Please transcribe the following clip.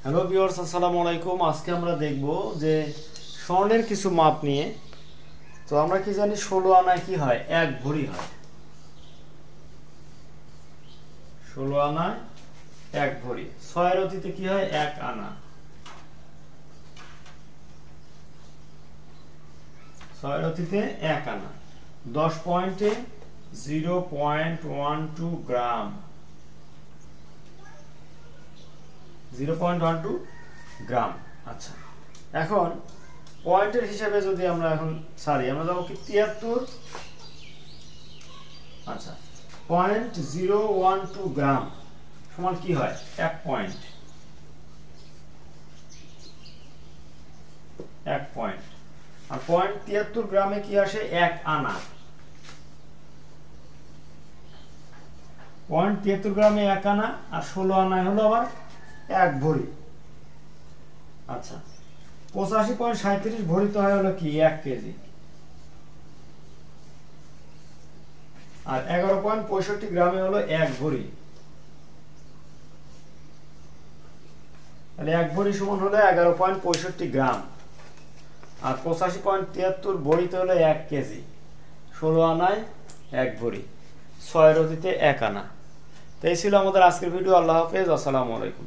Hello viewers, আসসালামু আলাইকুম। আজকে আমরা দেখব যে স্বর্ণের কিছু মাপ নিয়ে। তো আমরা কি জানি 16 আনায় কি হয়, 1 ভরি হয়। 16 আনায় 1 ভরি। 6 রতিতে কি হয়, 1 আনা। 6 রতিতে 1 আনা। 10 পয়েন্টে 0.12 গ্রাম। 0.12 গ্রাম। আচ্ছা, এখন পয়েন্টের হিসাবে যদি আমরা আমরা যাবো কি 73। আচ্ছা, 0.012 গ্রাম সমান কি হয়, 1 পয়েন্ট। 1 পয়েন্ট। আর 0.73 গ্রামে কি আসে, 1 আনা। 0.73 গ্রামে 1 আনা, আর 16 আনায় হলো আবার 1 ভরি। আচ্ছা, 85.37 ভরি তো হয় হলো কি 1 কেজি। আর 11.65 গ্রামে হলো 1 ভরি। তাহলে 1 ভরি সমান হলো 11.65 গ্রাম। আর 85.73 ভরিতে হলো 1 কেজি। 16 আনায় 1 ভরি, 6 রতিতে 1 আনা। তো এই ছিল আমাদের আজকের ভিডিও। আল্লাহ হাফেজ, আসসালামু আলাইকুম।